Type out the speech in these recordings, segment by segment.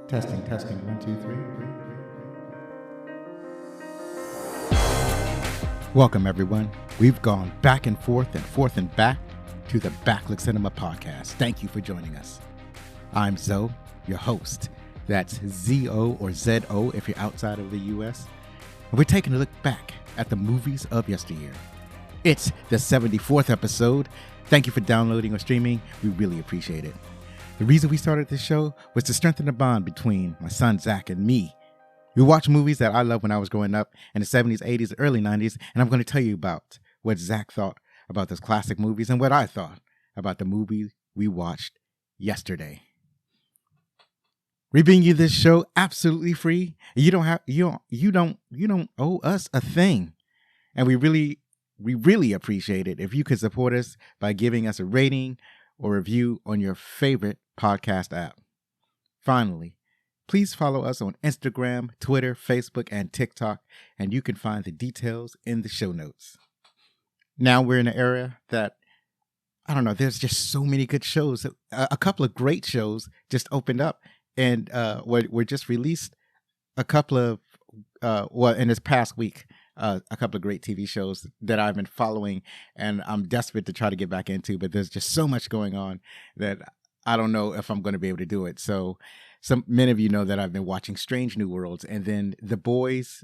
Testing, testing, 1, 2, 3. Welcome, everyone. We've gone back and forth and back to the Backlook Cinema Podcast. Thank you for joining us. I'm Zoe, your host. That's Z-O or Z-O if you're outside of the U.S. And we're taking a look back at the movies of yesteryear. It's the 74th episode. Thank you for downloading or streaming. We really appreciate it. The reason we started this show was to strengthen the bond between my son Zach and me. We watched movies that I loved when I was growing up in the 70s, 80s, early 90s, and I'm going to tell you about what Zach thought about those classic movies and what I thought about the movie we watched yesterday. We bring you this show absolutely free. You don't owe us a thing, and we really appreciate it if you could support us by giving us a rating or review on your favorite podcast app. Finally, please follow us on Instagram, Twitter, Facebook, and TikTok, and you can find the details in the show notes. Now we're in an era that, I don't know, there's just so many good shows. A couple of great shows just opened up, and were just released a couple of, in this past week, a couple of great TV shows that I've been following and I'm desperate to try to get back into, but there's just so much going on that I don't know if I'm going to be able to do it. So many of you know that I've been watching Strange New Worlds, and then The Boys.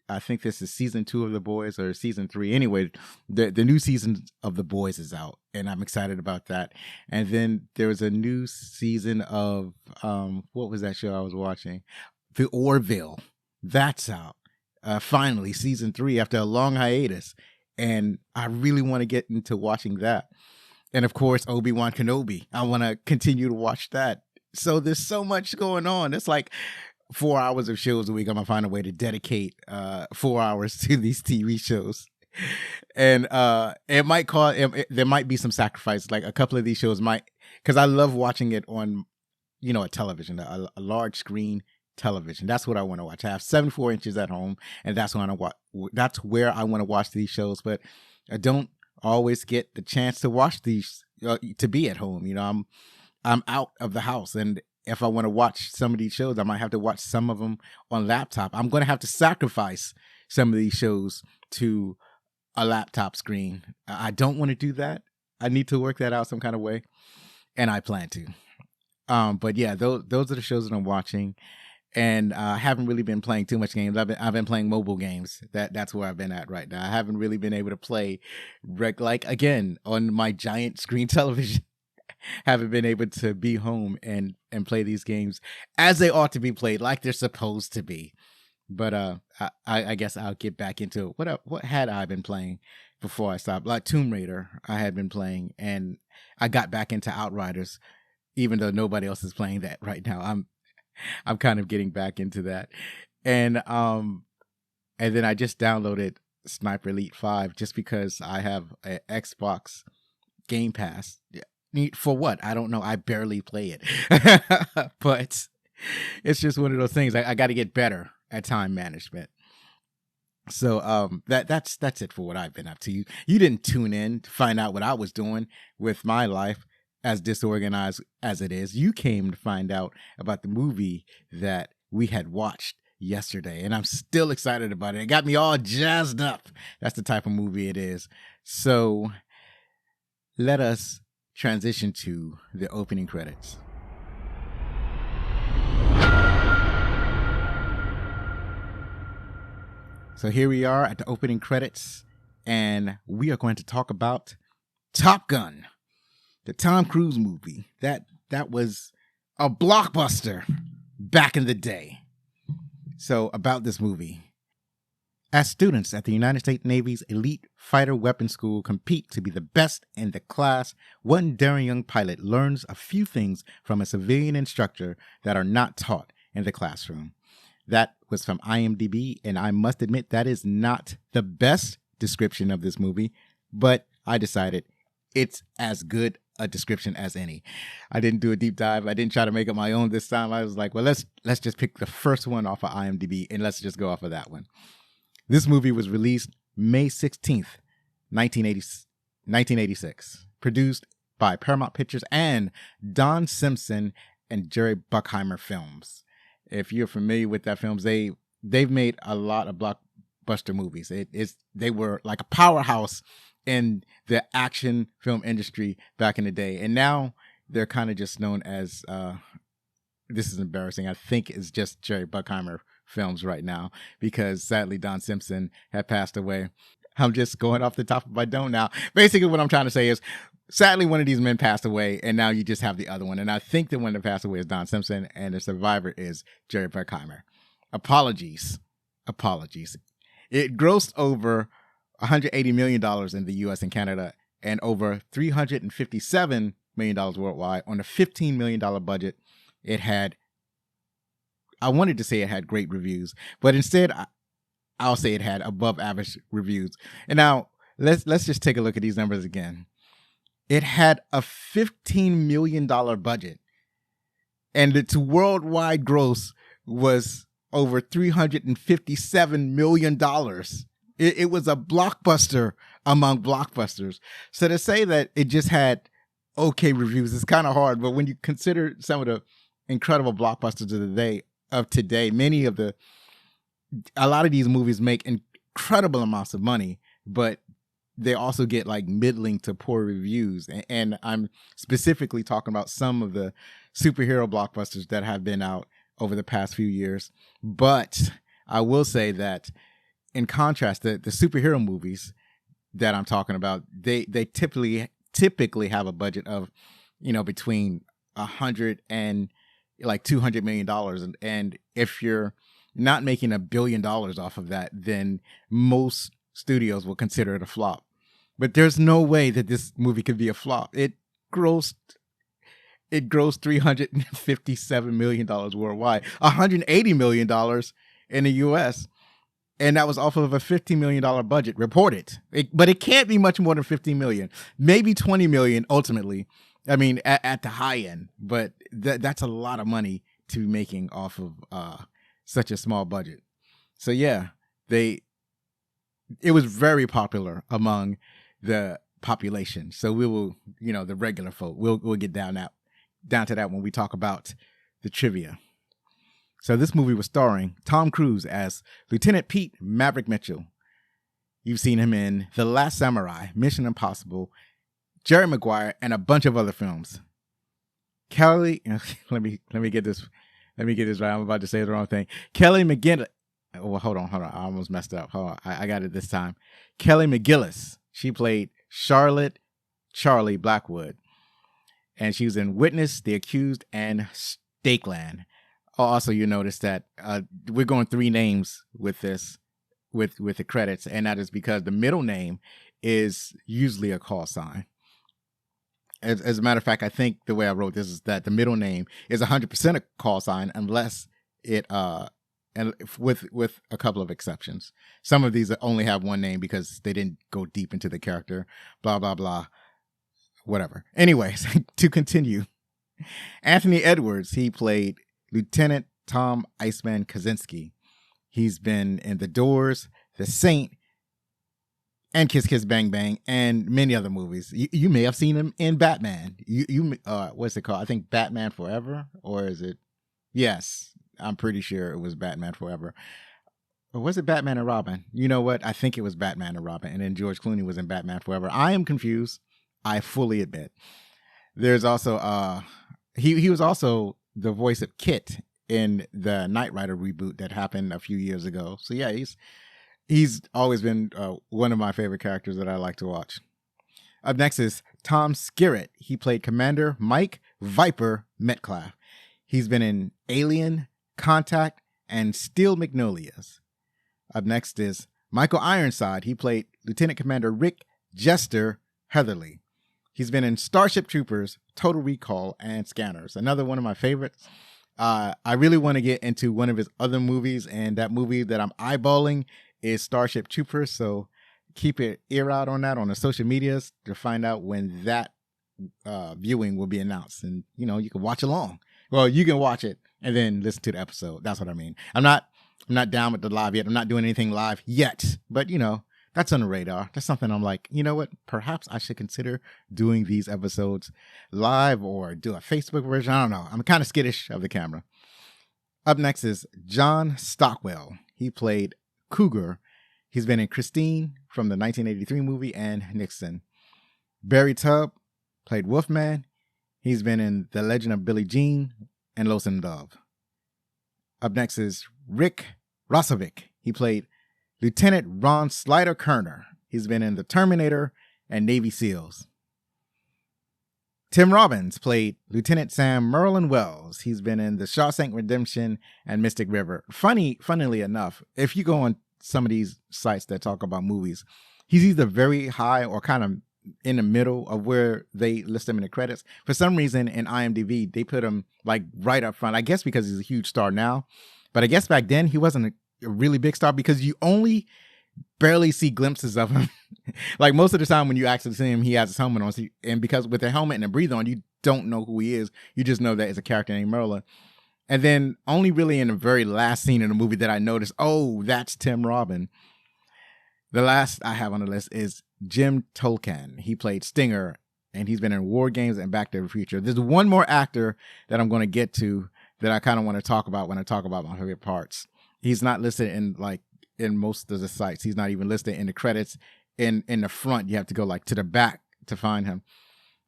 I think this is season 2 of The Boys or season 3. Anyway, the new season of The Boys is out, and I'm excited about that. And then there was a new season of, what was that show I was watching? The Orville. That's out. Finally, season 3 after a long hiatus. And I really want to get into watching that. And of course, Obi-Wan Kenobi. I want to continue to watch that. So there's so much going on. It's like 4 hours of shows a week. I'm going to find a way to dedicate 4 hours to these TV shows. And it might there might be some sacrifice. Like a couple of these shows might, because I love watching it on, a television, a large screen television. That's what I want to watch. I have 74 inches at home, and that's where I want to watch these shows. But I don't always get the chance to watch these, to be at home. I'm out of the house, and if I want to watch some of these shows, I might have to watch some of them on laptop. I'm going to have to sacrifice some of these shows to a laptop screen. I don't want to do that. I need to work that out some kind of way, and I plan to. But yeah, those are the shows that I'm watching. And I haven't really been playing too much games. I've been playing mobile games. That's where I've been at right now. I haven't really been able to play again on my giant screen television. Haven't been able to be home and play these games as they ought to be played, like they're supposed to be. But I guess I'll get back into it. What had I been playing before I stopped? Like Tomb Raider, I had been playing, and I got back into Outriders, even though nobody else is playing that right now. I'm kind of getting back into that. And then I just downloaded Sniper Elite 5 just because I have an Xbox Game Pass. For what? I don't know. I barely play it. But it's just one of those things. I got to get better at time management. So that's it for what I've been up to. You didn't tune in to find out what I was doing with my life, as disorganized as it is. You came to find out about the movie that we had watched yesterday, and I'm still excited about it. It got me all jazzed up. That's the type of movie it is. So let us transition to the opening credits. So here we are at the opening credits, and we are going to talk about Top Gun. The Tom Cruise movie, that was a blockbuster back in the day. So about this movie. As students at the United States Navy's elite fighter weapons school compete to be the best in the class, one daring young pilot learns a few things from a civilian instructor that are not taught in the classroom. That was from IMDb, and I must admit that is not the best description of this movie, but I decided it's as good a description as any. I didn't do a deep dive. I didn't try to make up my own this time. I was like, well, let's just pick the first one off of IMDb and let's just go off of that one. This movie was released May 16th, 1986. Produced by Paramount Pictures and Don Simpson and Jerry Bruckheimer Films. If you're familiar with that films, they've made a lot of blockbuster movies. They were like a powerhouse in the action film industry back in the day, and now they're kind of just known as this is embarrassing. I think it's just Jerry Bruckheimer films right now, because sadly Don Simpson had passed away. I'm just going off the top of my dome now. Basically, what I'm trying to say is, sadly, one of these men passed away, and now you just have the other one. And I think the one that passed away is Don Simpson, and the survivor is Jerry Bruckheimer. Apologies. It grossed over $180 million in the U.S. and Canada, and over $357 million worldwide on a $15 million budget. It had, I wanted to say it had great reviews, but instead I'll say it had above average reviews. And now let's just take a look at these numbers again. It had a $15 million budget, and its worldwide gross was over $357 million. It was a blockbuster among blockbusters. So to say that it just had okay reviews is kind of hard, but when you consider some of the incredible blockbusters of today, a lot of these movies make incredible amounts of money, but they also get like middling to poor reviews. And I'm specifically talking about some of the superhero blockbusters that have been out over the past few years. But I will say that in contrast, the superhero movies that I'm talking about, they typically have a budget of, between $100 and like $200 million. And if you're not making $1 billion off of that, then most studios will consider it a flop. But there's no way that this movie could be a flop. It grossed $357 million worldwide, $180 million in the US. And that was off of a $15 million budget reported. But it can't be much more than $15 million, maybe $20 million ultimately. I mean, at the high end, but that's a lot of money to be making off of such a small budget. So yeah, it was very popular among the population. So we will, the regular folk, we'll get down to that when we talk about the trivia. So this movie was starring Tom Cruise as Lieutenant Pete Maverick Mitchell. You've seen him in The Last Samurai, Mission Impossible, Jerry Maguire, and a bunch of other films. Kelly, let me get this right. I'm about to say the wrong thing. Kelly McGinnis. Well, hold on. I almost messed up. Hold on. I got it this time. Kelly McGillis. She played Charlotte Charlie Blackwood, and she was in Witness, The Accused, and Stakeland. Also, you notice that we're going 3 names with this, with the credits, and that is because the middle name is usually a call sign. As a matter of fact, I think the way I wrote this is that the middle name is 100% a call sign, unless it and with a couple of exceptions. Some of these only have one name because they didn't go deep into the character. Blah blah blah. Whatever. Anyways, to continue, Anthony Edwards, he played Lieutenant Tom Iceman Kaczynski. He's been in The Doors, The Saint, and Kiss Kiss Bang Bang, and many other movies. You may have seen him in Batman. What's it called? I think Batman Forever, or is it? Yes, I'm pretty sure it was Batman Forever. Or was it Batman and Robin? You know what? I think it was Batman and Robin, and then George Clooney was in Batman Forever. I am confused. I fully admit. There's also he was also the voice of Kit in the Knight Rider reboot that happened a few years ago. So yeah, he's always been one of my favorite characters that I like to watch. Up next is Tom Skerritt. He played Commander Mike Viper Metcalf. He's been in Alien, Contact, and Steel Magnolias. Up next is Michael Ironside. He played Lieutenant Commander Rick Jester Heatherly. He's been in Starship Troopers, Total Recall, and Scanners. Another one of my favorites. I really want to get into one of his other movies, and that movie that I'm eyeballing is Starship Troopers. So keep your ear out on that on the social medias to find out when that viewing will be announced. And, you can watch along. Well, you can watch it and then listen to the episode. That's what I mean. I'm not down with the live yet. I'm not doing anything live yet, but that's on the radar. That's something I'm like, you know what? Perhaps I should consider doing these episodes live or do a Facebook version. I don't know. I'm kind of skittish of the camera. Up next is John Stockwell. He played Cougar. He's been in Christine from the 1983 movie and Nixon. Barry Tubb played Wolfman. He's been in The Legend of Billie Jean and Lonesome Dove. Up next is Rick Rosovic. He played Lieutenant Ron Slider Kerner. He's been in The Terminator and Navy SEALs. Tim Robbins played Lieutenant Sam Merlin Wells. He's been in The Shawshank Redemption and Mystic River. Funnily enough, if you go on some of these sites that talk about movies, he's either very high or kind of in the middle of where they list him in the credits. For some reason in IMDb, they put him like right up front. I guess because he's a huge star now, but I guess back then he wasn't a really big star because you only barely see glimpses of him. Like most of the time when you actually see him, he has his helmet on. And because with the helmet and the breather on, you don't know who he is. You just know that it's a character named Merlin. And then only really in the very last scene in the movie that I noticed, oh, that's Tim Robbins. The last I have on the list is Jim Tolkan. He played Stinger, and he's been in War Games and Back to the Future. There's one more actor that I'm going to get to that I kind of want to talk about when I talk about my favorite parts. He's not listed in most of the sites. He's not even listed in the credits. In the front, you have to go like to the back to find him.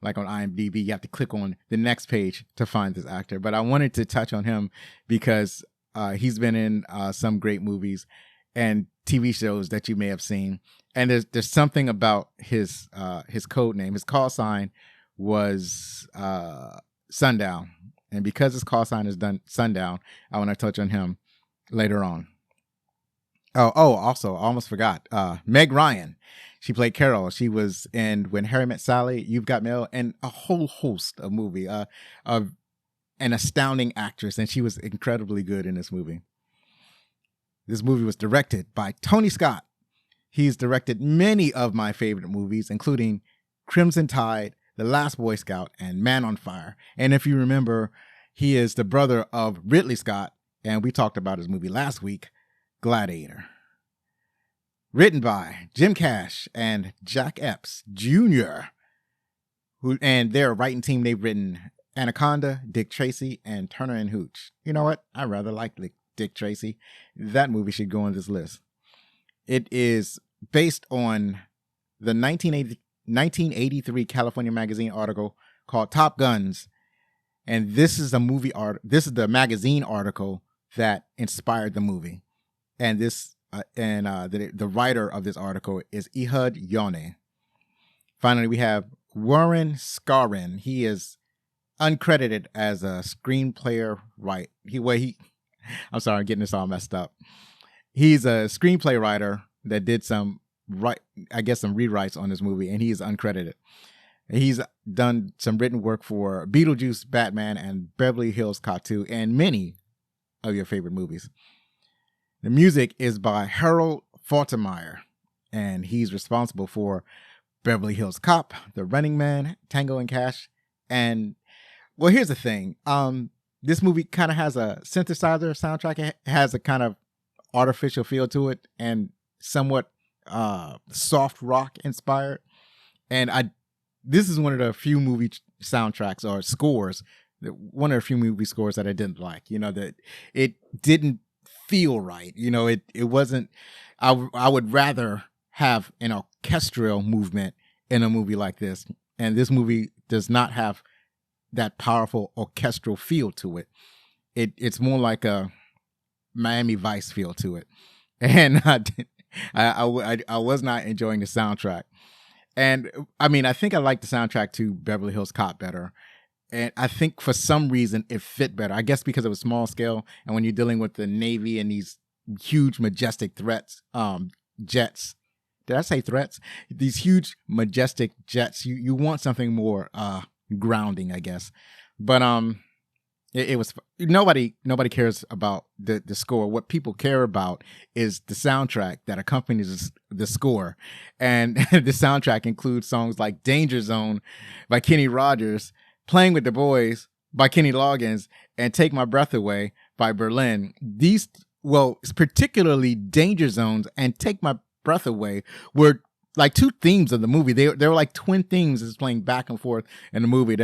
Like on IMDb, you have to click on the next page to find this actor. But I wanted to touch on him because he's been in some great movies and TV shows that you may have seen. And there's something about his code name. His call sign was Sundown. And because his call sign is Sundown, I want to touch on him later on. Also, I almost forgot. Meg Ryan. She played Carol. She was in When Harry Met Sally, You've Got Mail, and a whole host of movie. An astounding actress, and she was incredibly good in this movie. This movie was directed by Tony Scott. He's directed many of my favorite movies, including Crimson Tide, The Last Boy Scout, and Man on Fire. And if you remember, he is the brother of Ridley Scott, and we talked about his movie last week, Gladiator. Written by Jim Cash and Jack Epps Jr., and their writing team, they've written Anaconda, Dick Tracy, and Turner and Hooch. You know what? I rather like Dick Tracy. That movie should go on this list. It is based on the 1983 California Magazine article called Top Guns. And this is the magazine article that inspired the movie. And the writer of this article is Ehud Yoneh. Finally, we have Warren Scarrin. He is uncredited as a screenplay writer. I'm sorry, I'm getting this all messed up. He's a screenplay writer that did some rewrites on this movie, and he is uncredited. He's done some written work for Beetlejuice, Batman, and Beverly Hills Cop 2, and many of your favorite movies. The music is by Harold Faltermeyer, and he's responsible for Beverly Hills Cop, The Running Man, Tango and Cash, and, well, here's the thing. This movie kind of has a synthesizer soundtrack. It has a kind of artificial feel to it and somewhat soft rock inspired. And this is one of the few movie soundtracks or scores, one of the few movie scores that I didn't like. That it didn't feel right. It wasn't. I would rather have an orchestral movement in a movie like this, and this movie does not have that powerful orchestral feel to it. It's more like a Miami Vice feel to it, and I was not enjoying the soundtrack. And I mean, I think I like the soundtrack to Beverly Hills Cop better. And I think for some reason it fit better. I guess because it was small scale. And when you're dealing with the Navy and these huge, majestic jets. Did I say threats? These huge, majestic jets. You want something more grounding, I guess. But it was nobody cares about the score. What people care about is the soundtrack that accompanies the score. And the soundtrack includes songs like Danger Zone by Kenny Rogers, Playing with the Boys by Kenny Loggins, and Take My Breath Away by Berlin. Particularly Danger Zones and Take My Breath Away were like two themes of the movie. They were like twin themes that's playing back and forth in the movie.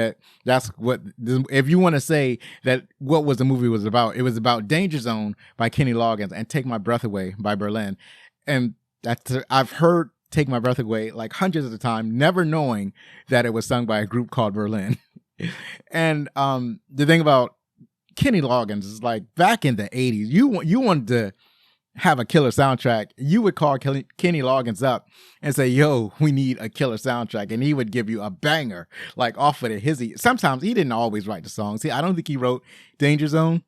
That's what, if you want to say that what was the movie was about, it was about Danger Zone by Kenny Loggins and Take My Breath Away by Berlin. And I've heard Take My Breath Away like hundreds of the time, never knowing that it was sung by a group called Berlin. And the thing about Kenny Loggins is like back in the 80s, you wanted to have a killer soundtrack, you would call Kenny Loggins up and say, yo, we need a killer soundtrack. And he would give you a banger, like off of the sometimes he didn't always write the songs. See, I don't think he wrote Danger Zone.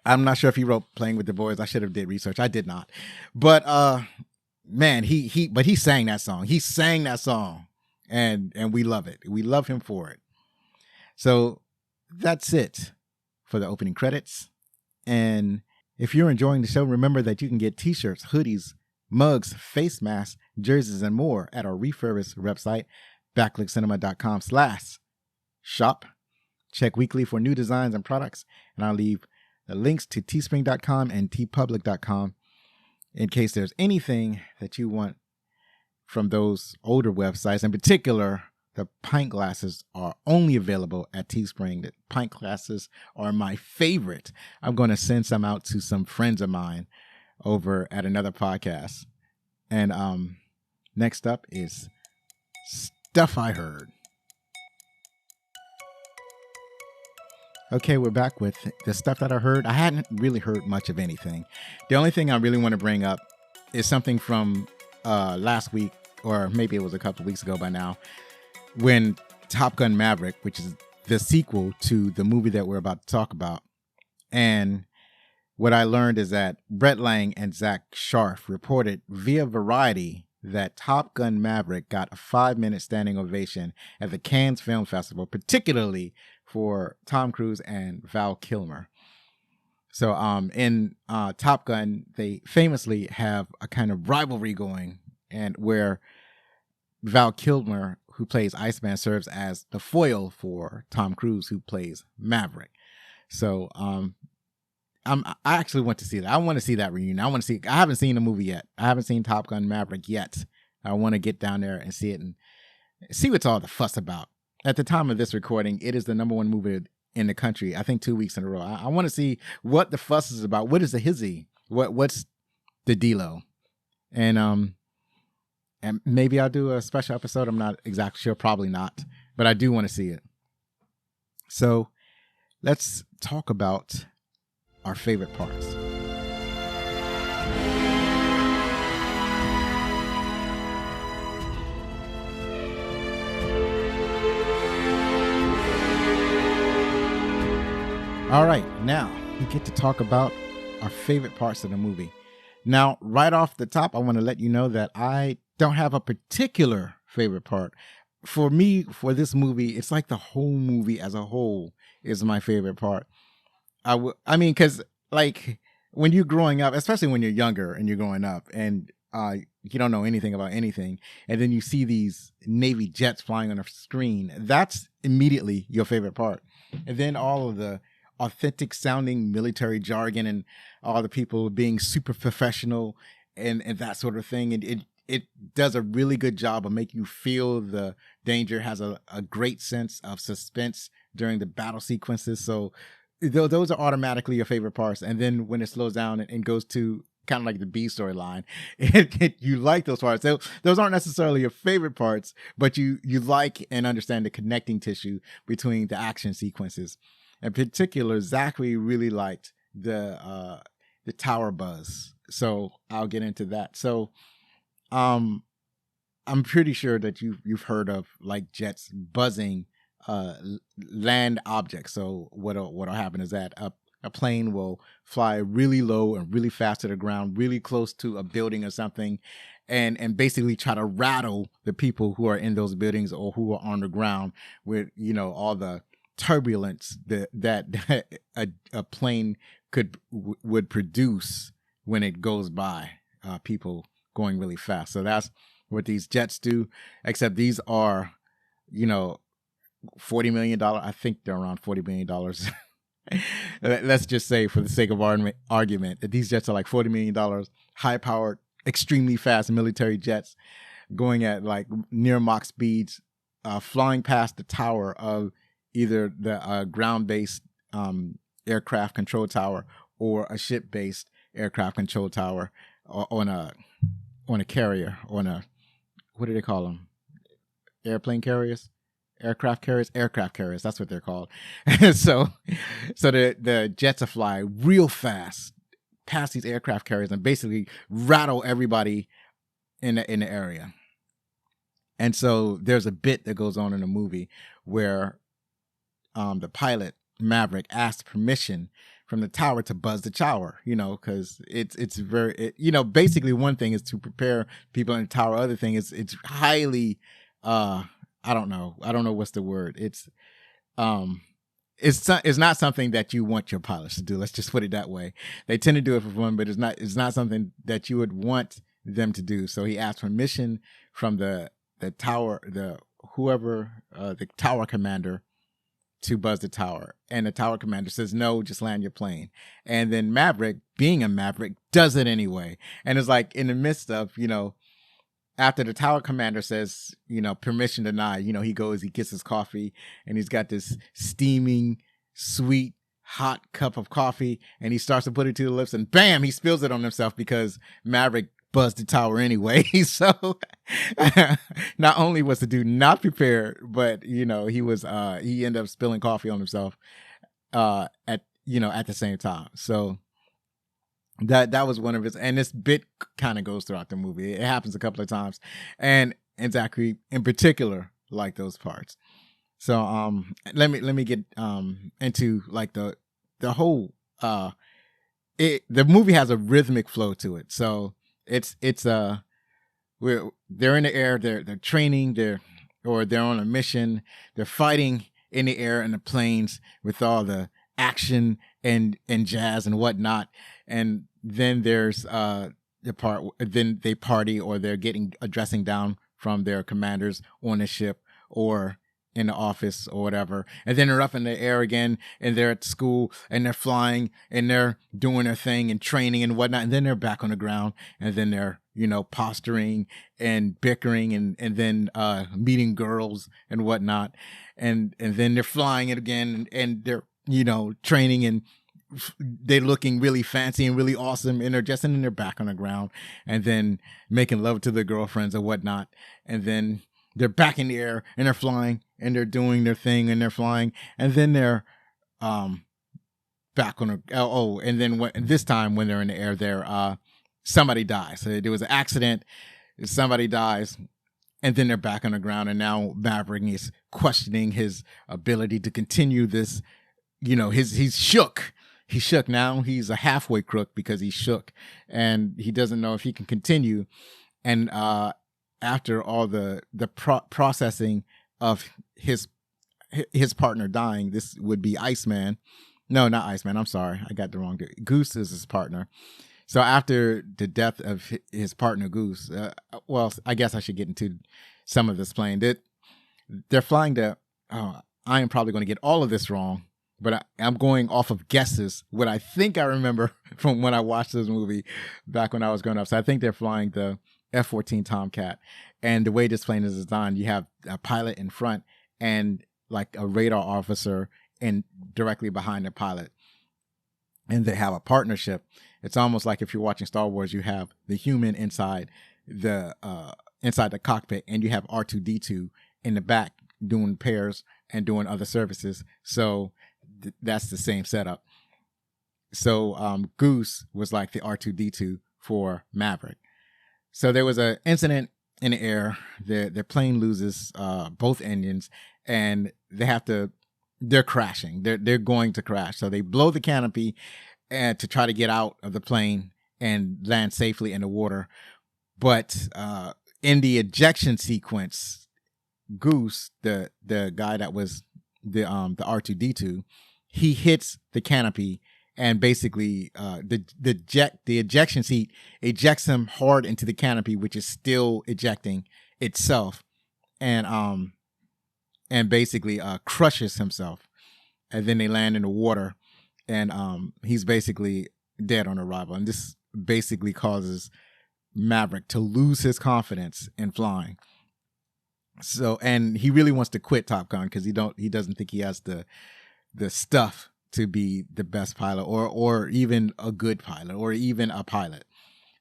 I'm not sure if he wrote Playing with the Boys. I should have did research. I did not. But man, he sang that song. He sang that song and we love it. We love him for it. So that's it for the opening credits. And if you're enjoying the show, remember that you can get t-shirts, hoodies, mugs, face masks, jerseys, and more at our refurbished website, backlickcinema.com/shop. Check weekly for new designs and products, and I'll leave the links to teespring.com and tpublic.com in case there's anything that you want from those older websites. In particular, the pint glasses are only available at Teespring. The pint glasses are my favorite. I'm going to send some out to some friends of mine over at another podcast. And next up is Stuff I Heard. Okay, we're back with the stuff that I heard. I hadn't really heard much of anything. The only thing I really want to bring up is something from last week, or maybe it was a couple weeks ago by now, when Top Gun Maverick, which is the sequel to the movie that we're about to talk about. And what I learned is that Brett Lang and Zach Sharf reported via Variety that Top Gun Maverick got a 5-minute standing ovation at the Cannes Film Festival, particularly for Tom Cruise and Val Kilmer. So in Top Gun, they famously have a kind of rivalry going, and where Val Kilmer, who plays Iceman, serves as the foil for Tom Cruise, who plays Maverick. So I actually want to see that. I want to see that reunion. I haven't seen the movie yet. I haven't seen Top Gun Maverick yet. I want to get down there and see it and see what's all the fuss about. At the time of this recording, it is the #1 movie in the country, I think 2 weeks in a row. I want to see what the fuss is about. What is the hizzy? What's the dealo? And maybe I'll do a special episode. I'm not exactly sure. Probably not. But I do want to see it. So let's talk about our favorite parts. All right, now we get to talk about our favorite parts of the movie. Now, right off the top, I want to let you know that I don't have a particular favorite part. For me, for this movie, it's like the whole movie as a whole is my favorite part. I mean, because like when you're growing up, especially when you're younger and you're growing up and you don't know anything about anything, and then you see these Navy jets flying on the screen, that's immediately your favorite part. And then all of the authentic sounding military jargon and all the people being super professional and that sort of thing. And it does a really good job of making you feel the danger, has a great sense of suspense during the battle sequences. So those are automatically your favorite parts. And then when it slows down and goes to kind of like the B storyline, you like those parts. Those aren't necessarily your favorite parts, but you like and understand the connecting tissue between the action sequences. In particular, Zachary really liked the tower buzz. So I'll get into that. So I'm pretty sure that you've heard of like jets buzzing land objects. So what'll happen is that a plane will fly really low and really fast to the ground, really close to a building or something, and basically try to rattle the people who are in those buildings or who are on the ground with, all the turbulence that a plane would produce when it goes by people going really fast. So that's what these jets do, except these are, $40 million. I think they're around $40 million. Let's just say, for the sake of argument, that these jets are like $40 million, high-powered, extremely fast military jets going at like near Mach speeds, flying past the tower of either the ground-based aircraft control tower or a ship-based aircraft control tower on a carrier, on a, what do they call them? Airplane carriers? Aircraft carriers? Aircraft carriers, that's what they're called. so the jets are fly real fast past these aircraft carriers and basically rattle everybody in the area. And so there's a bit that goes on in the movie where the pilot Maverick asked permission from the tower to buzz the tower, because it's very, basically one thing is to prepare people in the tower. Other thing is it's highly, I don't know what's the word. It's not something that you want your pilots to do. Let's just put it that way. They tend to do it for fun, but it's not something that you would want them to do. So he asked permission from the tower, the tower commander, to buzz the tower, and the tower commander says, no, just land your plane. And then Maverick, being a Maverick, does it anyway. And it's like in the midst of, after the tower commander says, permission denied, he goes, he gets his coffee, and he's got this steaming, sweet, hot cup of coffee, and he starts to put it to the lips, and bam, he spills it on himself because Maverick buzzed the tower anyway. So not only was the dude not prepared, but he ended up spilling coffee on himself at the same time. So that was one of his, and this bit kind of goes throughout the movie. It happens a couple of times, and Zachary in particular like those parts. So let me get into like the whole the movie has a rhythmic flow to it. So they're in the air, they're training, they're on a mission, they're fighting in the air in the planes with all the action and jazz and whatnot. And then there's then they party, or they're getting a dressing down from their commanders on the ship or in the office or whatever. And then they're up in the air again, and they're at school, and they're flying, and they're doing their thing and training and whatnot. And then they're back on the ground, and then they're, posturing and bickering and then meeting girls and whatnot. And then they're flying it again, and they're, training, and they're looking really fancy and really awesome, and they're just in their back on the ground, and then making love to their girlfriends or whatnot. And then they're back in the air, and they're flying, and they're doing their thing, and they're flying, and then they're back on the and then this time when they're in the air, they're somebody dies. So there was an accident, somebody dies, and then they're back on the ground, and now Maverick is questioning his ability to continue this. He's shook. He's shook now. He's a halfway crook because he's shook, and he doesn't know if he can continue. And after all the processing of his partner dying, this would be Iceman. No, not Iceman. I'm sorry, I got the wrong dude. Goose is his partner. So after the death of his partner Goose, I guess I should get into some of this plane. They're flying to. I am probably going to get all of this wrong, but I'm going off of guesses, what I think I remember from when I watched this movie back when I was growing up. So I think they're flying the F-14 Tomcat. And the way this plane is designed, you have a pilot in front and like a radar officer and directly behind the pilot. And they have a partnership. It's almost like if you're watching Star Wars, you have the human inside the cockpit, and you have R2-D2 in the back doing pairs and doing other services. So that's the same setup. So Goose was like the R2-D2 for Maverick. So there was an incident in the air. The plane loses both engines, and they're crashing. They're going to crash. So they blow the canopy to try to get out of the plane and land safely in the water. But in the ejection sequence, Goose, the guy that was the R2-D2, he hits the canopy, and basically the ejection seat ejects him hard into the canopy, which is still ejecting itself, and basically crushes himself. And then they land in the water, and he's basically dead on arrival. And this basically causes Maverick to lose his confidence in flying. So, and he really wants to quit Top Gun because he doesn't think he has the stuff to be the best pilot or even a good pilot or even a pilot.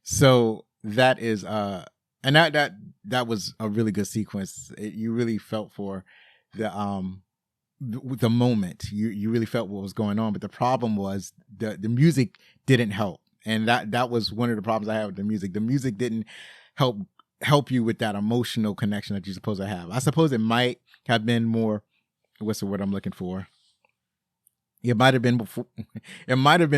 So that is and that was a really good sequence. You really felt for the moment. You really felt what was going on, but the problem was the music didn't help. And that was one of the problems I had with the music. The music didn't help you with that emotional connection that you're supposed to have. I suppose it might have been more, what's the word I'm looking for? It might have been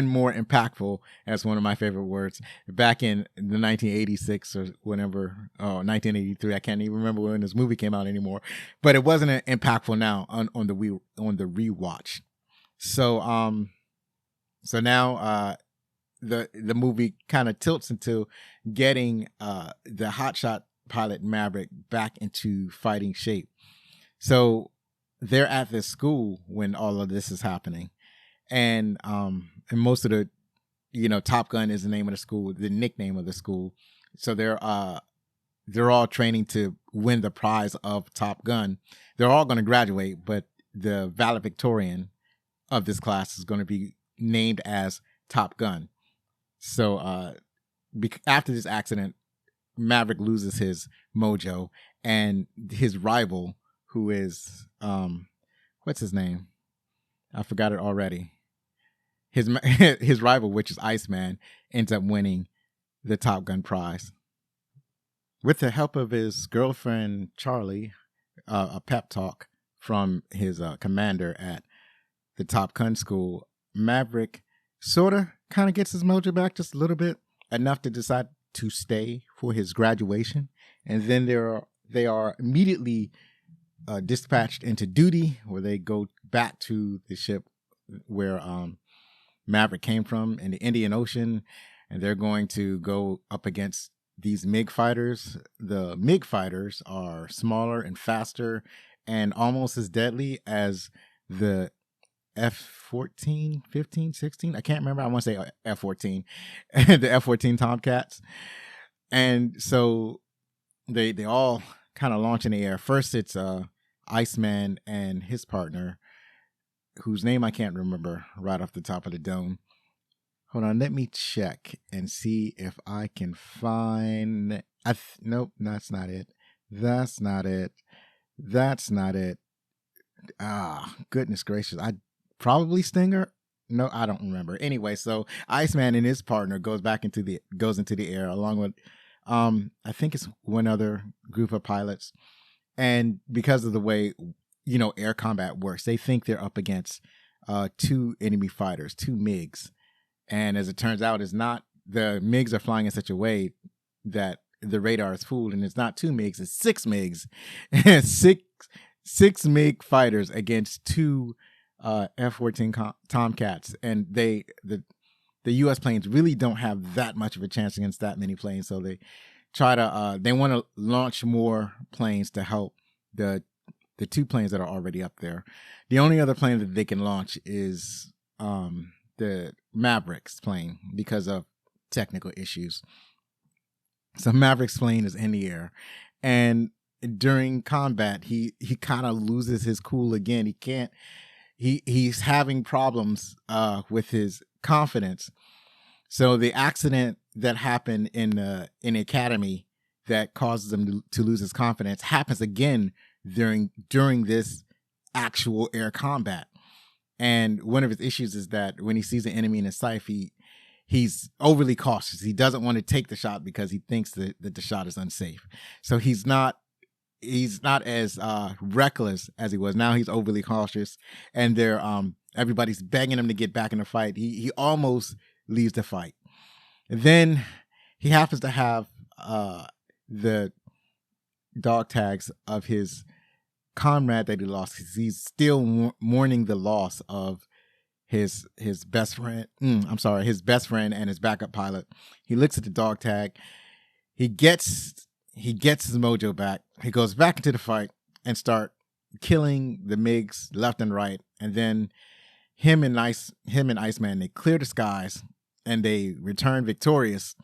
more impactful, as one of my favorite words, back in the 1986 or whenever, 1983. I can't even remember when this movie came out anymore, but it wasn't impactful now on the rewatch. So now the movie kind of tilts into getting the hotshot pilot Maverick back into fighting shape. So they're at this school when all of this is happening. And most of the, Top Gun is the name of the school, the nickname of the school. So they're all training to win the prize of Top Gun. They're all going to graduate, but the valedictorian of this class is going to be named as Top Gun. So after this accident, Maverick loses his mojo, and his rival, who is what's his name? I forgot it already. His rival, which is Iceman, ends up winning the Top Gun prize. With the help of his girlfriend, Charlie, a pep talk from his commander at the Top Gun school, Maverick kind of gets his mojo back just a little bit, enough to decide to stay for his graduation. And then they are immediately dispatched into duty, where they go back to the ship where Maverick came from in the Indian Ocean, and they're going to go up against these MiG fighters. The MiG fighters are smaller and faster and almost as deadly as the F-14, 15, 16. I can't remember. I want to say F-14, the F-14 Tomcats. And so they all kind of launch in the air. First, it's Iceman and his partner, whose name I can't remember right off the top of the dome. Hold on, let me check and see if I can find. Nope, that's not it. That's not it. That's not it. Ah, goodness gracious! Probably Stinger. No, I don't remember. Anyway, so Iceman and his partner goes into the air along with, I think it's one other group of pilots, and because of the way air combat works, they think they're up against two enemy fighters, two MiGs. And as it turns out, it's not. The MiGs are flying in such a way that the radar is fooled, and it's not two MiGs, it's six MiGs. six MiG fighters against two F-14 Tomcats. And the U.S. planes really don't have that much of a chance against that many planes. So they try to, they want to launch more planes to help the two planes that are already up there. The only other plane that they can launch is the Maverick's plane because of technical issues. So Maverick's plane is in the air, and during combat, he kind of loses his cool again. He's having problems with his confidence. So the accident that happened in the academy that causes him to lose his confidence happens again during this actual air combat. And one of his issues is that when he sees an enemy in his sight, he's overly cautious. He doesn't want to take the shot because he thinks that the shot is unsafe. So he's not as reckless as he was. Now he's overly cautious, and everybody's begging him to get back in the fight. He almost leaves the fight. And then he happens to have the dog tags of his comrade that he lost. He's still mourning the loss of his best friend. His best friend and his backup pilot. He looks at the dog tag. He gets his mojo back. He goes back into the fight and start killing the MiGs left and right. And then him and Iceman, they clear the skies and they return victorious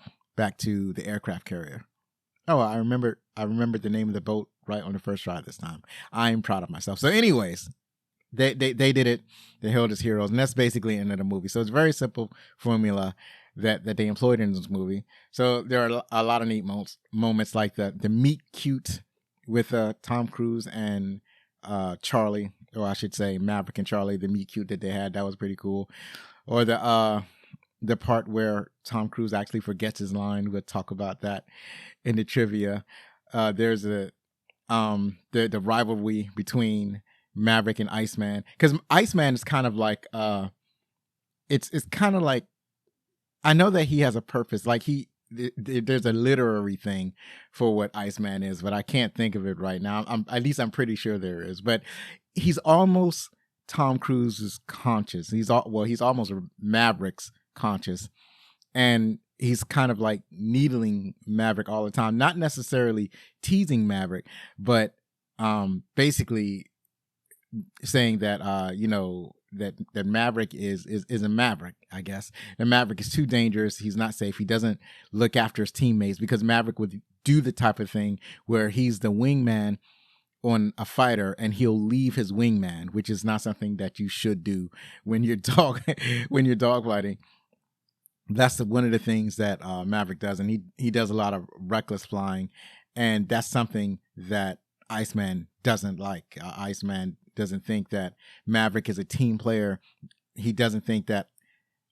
back to the aircraft carrier. Oh, I remembered the name of the boat right on the first try this time. I'm proud of myself. So anyways, they did it. They held as heroes, and that's basically the end of the movie. So it's a very simple formula that they employed in this movie. So there are a lot of neat moments like the meet cute with Tom Cruise and Charlie, or I should say Maverick and Charlie, the meet cute that they had. That was pretty cool. Or the part where Tom Cruise actually forgets his line. We'll talk about that in the trivia. There's the rivalry between Maverick and Iceman, because Iceman is kind of like it's kind of like, I know that he has a purpose, like there's a literary thing for what Iceman is, but I can't think of it right now. I'm pretty sure there is, but he's almost Tom Cruise's conscious. He's almost Maverick's conscious, and he's kind of like needling Maverick all the time, not necessarily teasing Maverick, but basically saying that that Maverick is a Maverick, I guess. And Maverick is too dangerous. He's not safe. He doesn't look after his teammates, because Maverick would do the type of thing where he's the wingman on a fighter and he'll leave his wingman, which is not something that you should do when you're dogfighting. That's one of the things that Maverick does, and he does a lot of reckless flying, and that's something that Iceman doesn't like. Iceman doesn't think that Maverick is a team player. He doesn't think that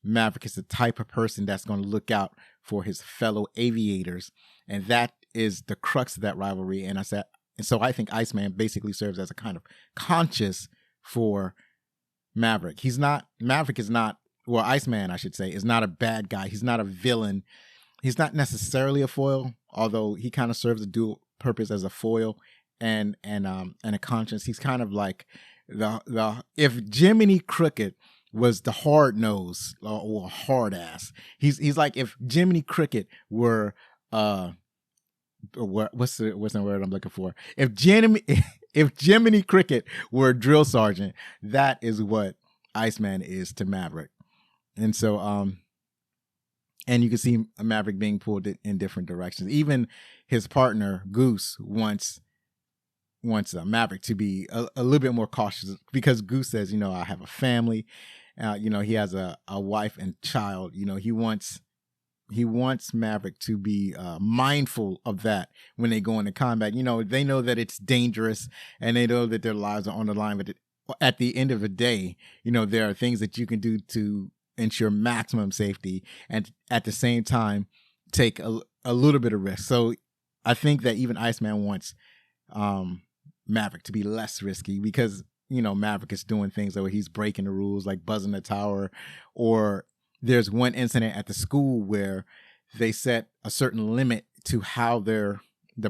Maverick is the type of person that's going to look out for his fellow aviators, and that is the crux of that rivalry. And so I think Iceman basically serves as a kind of conscience for Maverick. Maverick is not, well, Iceman, I should say, is not a bad guy. He's not a villain. He's not necessarily a foil, although he kind of serves a dual purpose as a foil and a conscience. He's kind of like the if Jiminy Cricket was the hard nose or hard ass, he's like if Jiminy Cricket were what's the word I'm looking for? If Jiminy Cricket were a drill sergeant, that is what Iceman is to Maverick. And so and you can see Maverick being pulled in different directions. Even his partner Goose wants Maverick to be a little bit more cautious, because Goose says, I have a family, he has a wife and child. He wants Maverick to be mindful of that when they go into combat. They know that it's dangerous and they know that their lives are on the line, but at the end of the day, there are things that you can do to ensure maximum safety and at the same time take a little bit of risk. So I think that even Iceman wants Maverick to be less risky, because Maverick is doing things where he's breaking the rules, like buzzing the tower. Or there's one incident at the school where they set a certain limit to how the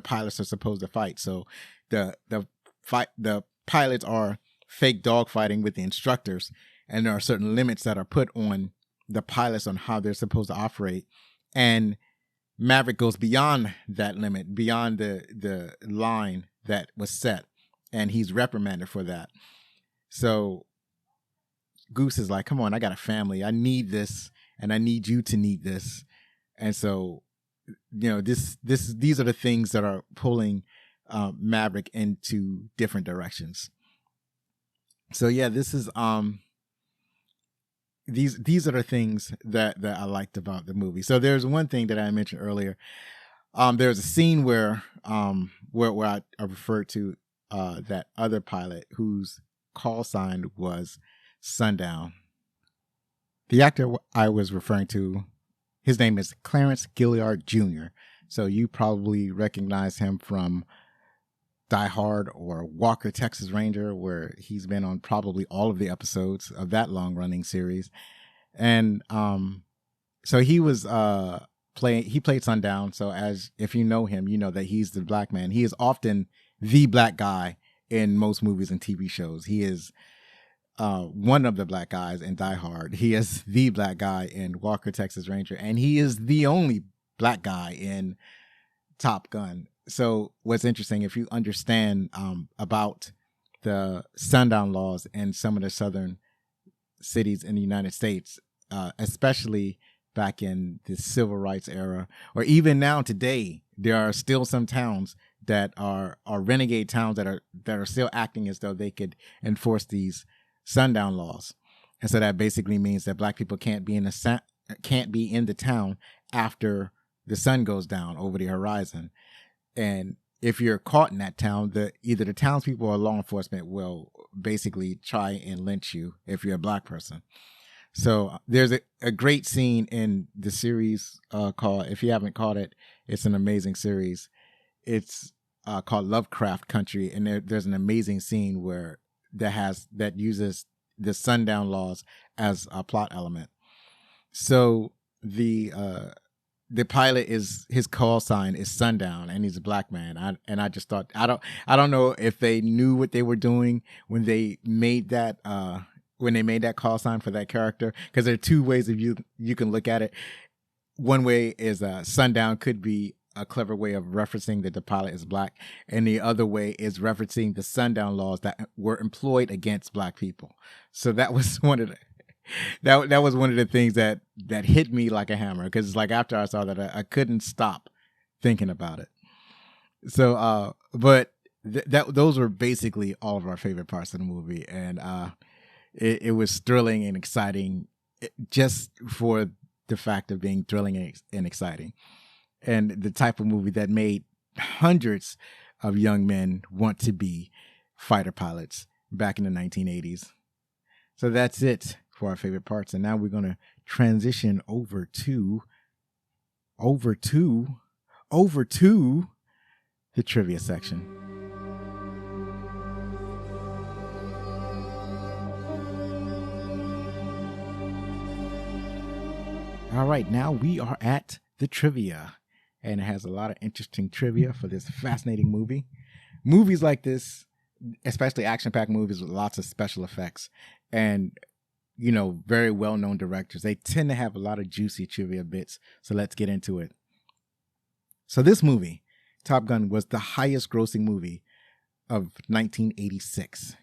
pilots are supposed to fight. So the pilots are fake dogfighting with the instructors, and there are certain limits that are put on the pilots on how they're supposed to operate. And Maverick goes beyond that limit, beyond the line that was set, and he's reprimanded for that. So Goose is like, come on, I got a family. I need this, and I need you to need this. And so, these are the things that are pulling Maverick into different directions. So yeah, this is these are the things that I liked about the movie. So there's one thing that I mentioned earlier. There's a scene where I referred to that other pilot whose call sign was Sundown. The actor I was referring to, his name is Clarence Gilliard Jr. So you probably recognize him from Die Hard or Walker, Texas Ranger, where he's been on probably all of the episodes of that long-running series. And so he was he played Sundown. So if you know him, you know that he's the black man. He is often the black guy in most movies and TV shows. He is one of the black guys in Die Hard. He is the black guy in Walker, Texas Ranger, and he is the only black guy in Top Gun. So what's interesting, if you understand about the sundown laws in some of the southern cities in the United States, especially back in the civil rights era, or even now today, there are still some towns that are renegade towns that are still acting as though they could enforce these sundown laws. And so that basically means that black people can't be in the town after the sun goes down over the horizon. And if you're caught in that town, either the townspeople or law enforcement will basically try and lynch you if you're a black person. So there's a great scene in the series called, if you haven't caught it, it's an amazing series. It's called Lovecraft Country, and there's an amazing scene where that uses the sundown laws as a plot element. So the pilot his call sign is sundown, and he's a black man. I just thought, I don't know if they knew what they were doing when they made that call sign for that character, because there are two ways of you can look at it. One way is sundown could be a clever way of referencing that the pilot is black, and the other way is referencing the sundown laws that were employed against black people. So that was one of the that was one of the things that hit me like a hammer, because like after I saw that, I couldn't stop thinking about it. So but those were basically all of our favorite parts of the movie, and it was thrilling and exciting, just for the fact of being thrilling and exciting, and the type of movie that made hundreds of young men want to be fighter pilots back in the 1980s. So that's it for our favorite parts. And now we're going to transition over to the trivia section. All right, now we are at the trivia, and it has a lot of interesting trivia for this fascinating movie. Movies like this, especially action-packed movies with lots of special effects and, very well-known directors, they tend to have a lot of juicy trivia bits. So let's get into it. So this movie, Top Gun, was the highest grossing movie of 1986.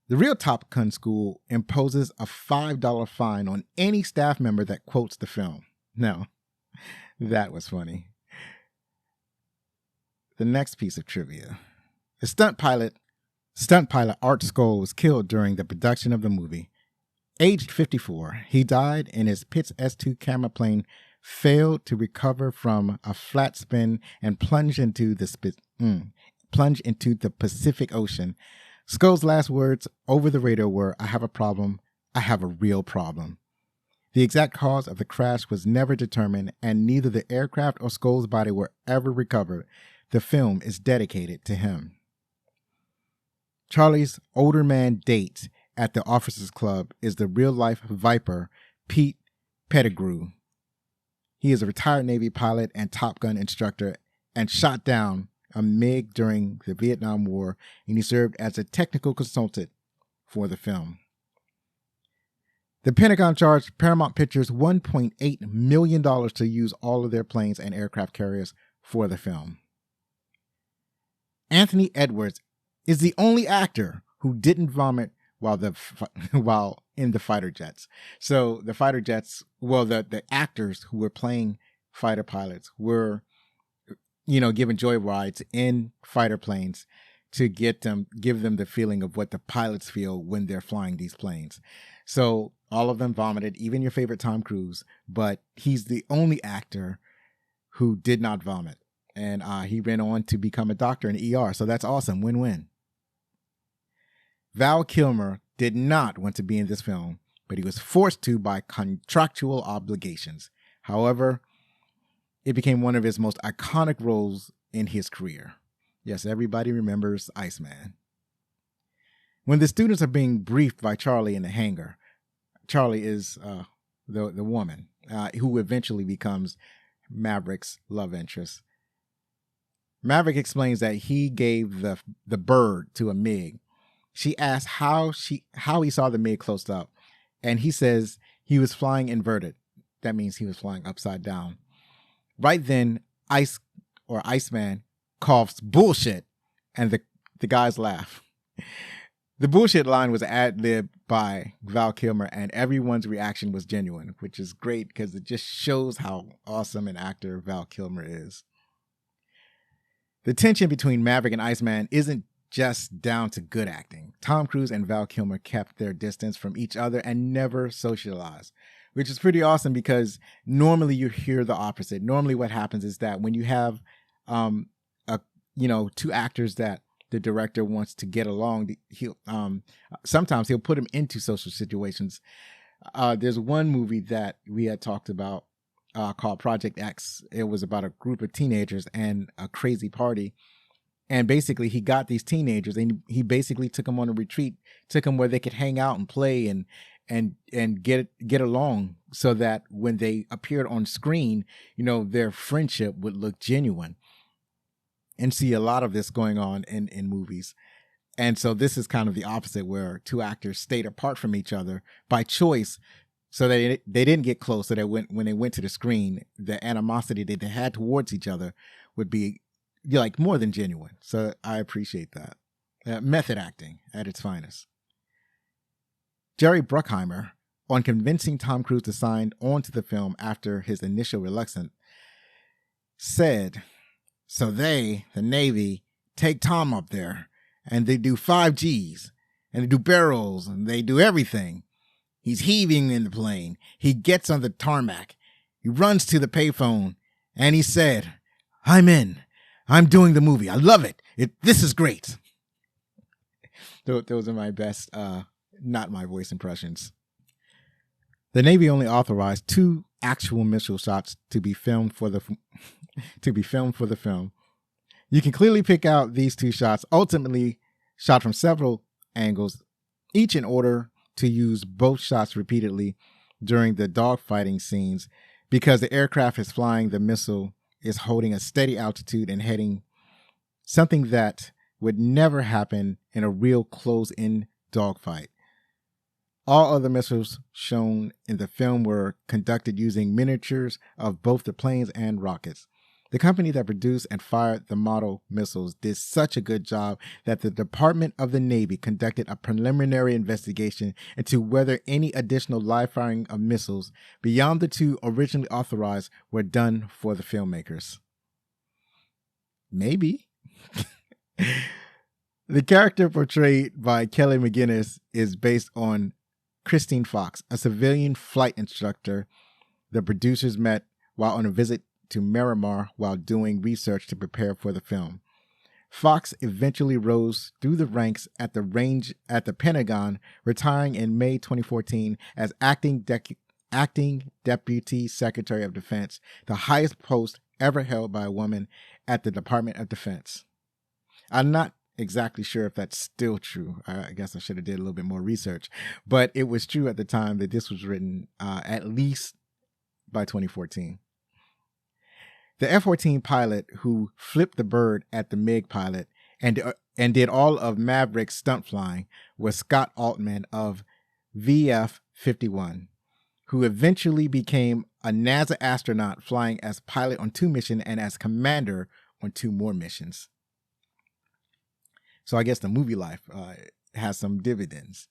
The real Top Gun school imposes a $5 fine on any staff member that quotes the film. Now, that was funny. The next piece of trivia. The stunt pilot Art Skoll was killed during the production of the movie. Aged 54, he died and his Pitts S2 camera plane failed to recover from a flat spin and plunged into the Pacific Ocean. Skoll's last words over the radio were, "I have a problem. I have a real problem." The exact cause of the crash was never determined, and neither the aircraft or Skoll's body were ever recovered. The film is dedicated to him. Charlie's older man date at the Officers Club is the real-life Viper, Pete Pettigrew. He is a retired Navy pilot and Top Gun instructor and shot down a MiG during the Vietnam War, and he served as a technical consultant for the film. The Pentagon charged Paramount Pictures $1.8 million to use all of their planes and aircraft carriers for the film. Anthony Edwards is the only actor who didn't vomit while in the fighter jets. So the fighter jets, the actors who were playing fighter pilots were, given joyrides in fighter planes to give them the feeling of what the pilots feel when they're flying these planes. So all of them vomited, even your favorite Tom Cruise, but he's the only actor who did not vomit. And he went on to become a doctor in ER. So that's awesome. Win-win. Val Kilmer did not want to be in this film, but he was forced to by contractual obligations. However, it became one of his most iconic roles in his career. Yes, everybody remembers Iceman. When the students are being briefed by Charlie in the hangar, Charlie is the woman who eventually becomes Maverick's love interest. Maverick explains that he gave the bird to a MiG. She asks how he saw the MiG close up, and he says he was flying inverted. That means he was flying upside down. Right then, Iceman coughs bullshit, and the guys laugh. The bullshit line was ad-libbed by Val Kilmer, and everyone's reaction was genuine, which is great because it just shows how awesome an actor Val Kilmer is. The tension between Maverick and Iceman isn't just down to good acting. Tom Cruise and Val Kilmer kept their distance from each other and never socialized, which is pretty awesome because normally you hear the opposite. Normally what happens is that when you have two actors that the director wants to get along, sometimes he'll put them into social situations. There's one movie that we had talked about called Project X. It was about a group of teenagers and a crazy party. And basically he got these teenagers and he basically took them on a retreat, took them where they could hang out and play and get along so that when they appeared on screen, their friendship would look genuine. And see a lot of this going on in movies. And so this is kind of the opposite, where two actors stayed apart from each other by choice so that they didn't get close, so that when they went to the screen, the animosity that they had towards each other would be like more than genuine. So I appreciate that. Method acting at its finest. Jerry Bruckheimer, on convincing Tom Cruise to sign on to the film after his initial reluctance, said, "So they, the Navy, take Tom up there and they do 5Gs and they do barrels and they do everything. He's heaving in the plane. He gets on the tarmac. He runs to the payphone and he said, 'I'm in. I'm doing the movie. I love it. This is great.'" Those are my best, not my voice impressions. The Navy only authorized 2 actual missile shots to be filmed for the film. You can clearly pick out these 2 shots, ultimately shot from several angles, each in order to use both shots repeatedly during the dogfighting scenes, because the aircraft is flying the missile is holding a steady altitude and heading, something that would never happen in a real close-in dogfight. All other missiles shown in the film were conducted using miniatures of both the planes and rockets. The company that produced and fired the model missiles did such a good job that the Department of the Navy conducted a preliminary investigation into whether any additional live firing of missiles beyond the 2 originally authorized were done for the filmmakers. Maybe. The character portrayed by Kelly McGinnis is based on Christine Fox, a civilian flight instructor the producers met while on a visit to Miramar while doing research to prepare for the film. Fox eventually rose through the ranks at the Pentagon, retiring in May 2014 as acting Deputy Secretary of Defense, the highest post ever held by a woman at the Department of Defense. I'm not exactly sure if that's still true. I guess I should have did a little bit more research, but it was true at the time that this was written, at least by 2014. The F-14 pilot who flipped the bird at the MiG pilot and did all of Maverick's stunt flying was Scott Altman of VF-51, who eventually became a NASA astronaut flying as pilot on 2 missions and as commander on 2 more missions. So I guess the movie life has some dividends.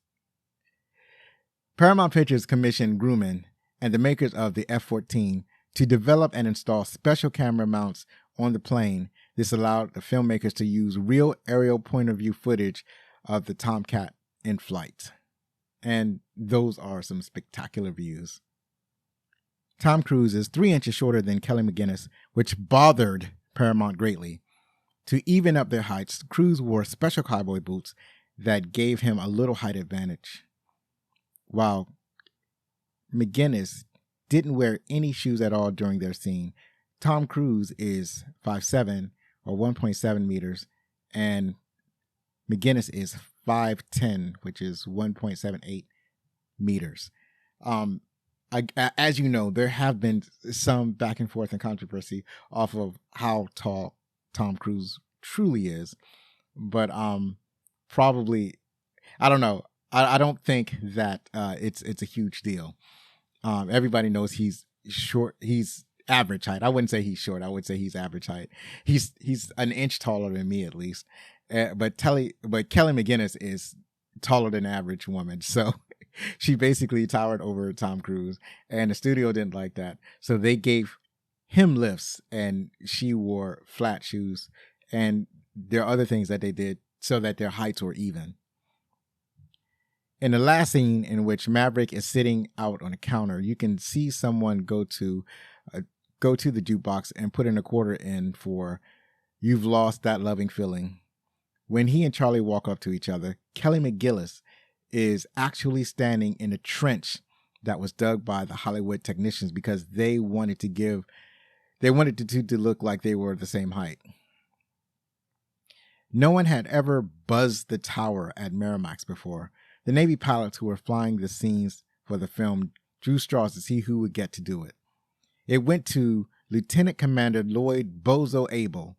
Paramount Pictures commissioned Grumman and the makers of the F-14 to develop and install special camera mounts on the plane. This allowed the filmmakers to use real aerial point of view footage of the Tomcat in flight. And those are some spectacular views. Tom Cruise is 3 inches shorter than Kelly McGinnis, which bothered Paramount greatly. To even up their heights, Cruise wore special cowboy boots that gave him a little height advantage, while McGinnis didn't wear any shoes at all during their scene. Tom Cruise is 5'7" or 1.7 meters, and McGinnis is 5'10", which is 1.78 meters. As you know, there have been some back and forth and controversy off of how tall Tom Cruise truly is, but probably, I don't know. I don't think that it's a huge deal. Everybody knows he's short. He's average height. I wouldn't say he's short. I would say he's average height. He's an inch taller than me at least. But Kelly McGinnis is taller than average woman. So she basically towered over Tom Cruise, and the studio didn't like that. So they gave him lifts, and she wore flat shoes. And there are other things that they did so that their heights were even. In the last scene, in which Maverick is sitting out on a counter, you can see someone go to the jukebox and put in a quarter in for "You've Lost That Loving Feeling." When he and Charlie walk up to each other, Kelly McGillis is actually standing in a trench that was dug by the Hollywood technicians because they wanted the two to look like they were the same height. No one had ever buzzed the tower at Miramax before. The Navy pilots who were flying the scenes for the film drew straws to see who would get to do it. It went to Lieutenant Commander Lloyd Bozo Abel.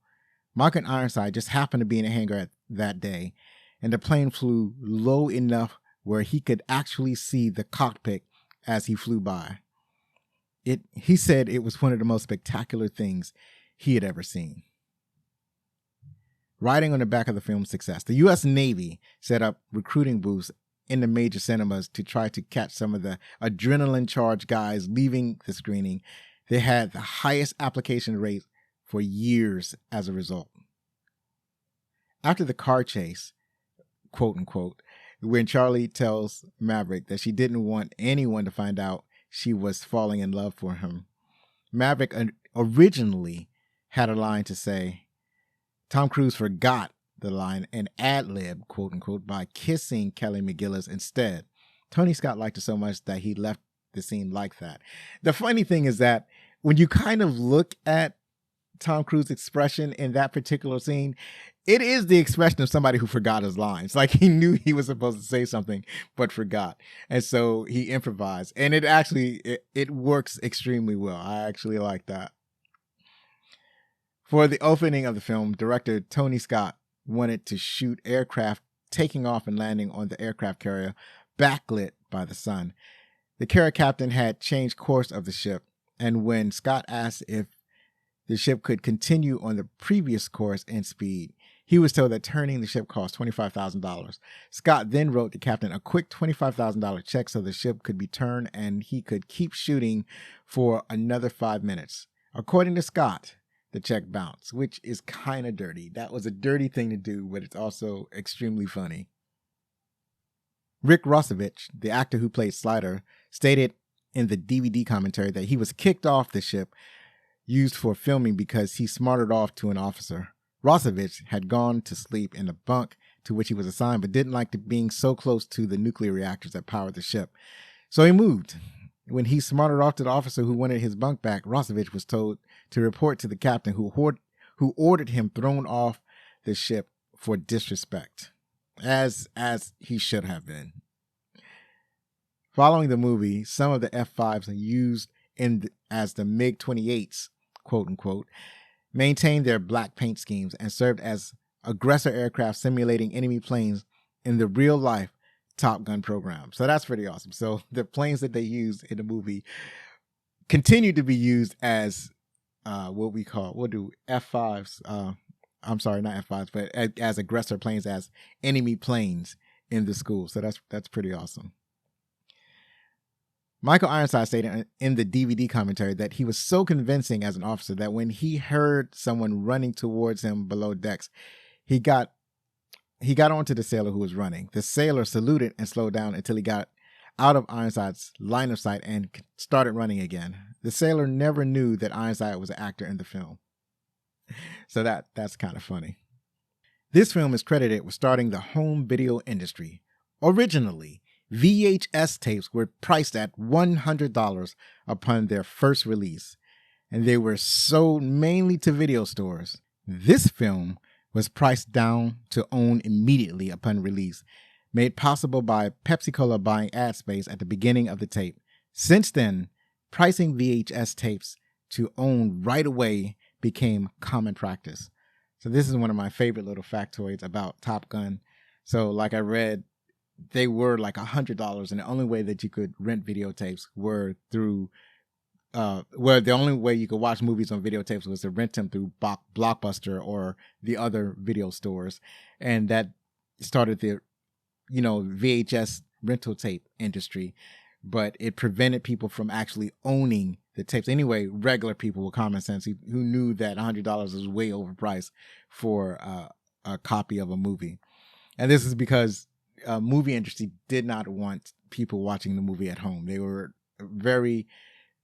Michael Ironside just happened to be in a hangar that day, and the plane flew low enough where he could actually see the cockpit as he flew by. He said it was one of the most spectacular things he had ever seen. Riding on the back of the film's success, the U.S. Navy set up recruiting booths in the major cinemas to try to catch some of the adrenaline-charged guys leaving the screening. They had the highest application rate for years as a result. After the car chase, quote unquote, when Charlie tells Maverick that she didn't want anyone to find out she was falling in love for him, Maverick originally had a line to say. Tom Cruise forgot the line and ad-libbed, quote unquote, by kissing Kelly McGillis instead. Tony Scott liked it so much that he left the scene like that. The funny thing is that when you kind of look at Tom Cruise's expression in that particular scene, it is the expression of somebody who forgot his lines. Like he knew he was supposed to say something, but forgot. And so he improvised. And it works extremely well. I actually like that. For the opening of the film, director Tony Scott wanted to shoot aircraft taking off and landing on the aircraft carrier backlit by the sun. The carrier captain had changed course of the ship, and when Scott asked if the ship could continue on the previous course and speed, he was told that turning the ship cost $25,000. Scott then wrote the captain a quick $25,000 check so the ship could be turned and he could keep shooting for another 5 minutes. According to Scott, the check bounced, which is kind of dirty. That was a dirty thing to do, but it's also extremely funny. Rick Rossovich, the actor who played Slider, stated in the DVD commentary that he was kicked off the ship used for filming because he smarted off to an officer. Rossovich had gone to sleep in the bunk to which he was assigned, but didn't like being so close to the nuclear reactors that powered the ship. So he moved. When he smarted off to the officer who wanted his bunk back, Rossovich was told to report to the captain who ordered him thrown off the ship for disrespect, as he should have been. Following the movie, some of the F-5s used as the MiG-28s, quote unquote, maintained their black paint schemes and served as aggressor aircraft simulating enemy planes in the real-life Top Gun program. So that's pretty awesome. So the planes that they used in the movie continue to be used as F-5s. I'm sorry, not F-5s, but as aggressor planes, as enemy planes in the school. So that's pretty awesome. Michael Ironside stated in the DVD commentary that he was so convincing as an officer that when he heard someone running towards him below decks, he got onto the sailor who was running. The sailor saluted and slowed down until he got out of Ironside's line of sight and started running again. The sailor never knew that Ironside was an actor in the film. So that's kind of funny. This film is credited with starting the home video industry. Originally, VHS tapes were priced at $100 upon their first release, and they were sold mainly to video stores. This film was priced down to own immediately upon release, made possible by Pepsi-Cola buying ad space at the beginning of the tape. Since then, pricing VHS tapes to own right away became common practice. So this is one of my favorite little factoids about Top Gun. So like I read, they were like $100, and the only way that you could rent videotapes were through the only way you could watch movies on videotapes was to rent them through Blockbuster or the other video stores. And that started the VHS rental tape industry, but it prevented people from actually owning the tapes. Anyway, regular people with common sense who knew that $100 was way overpriced for a copy of a movie. And this is because movie industry did not want people watching the movie at home. They were very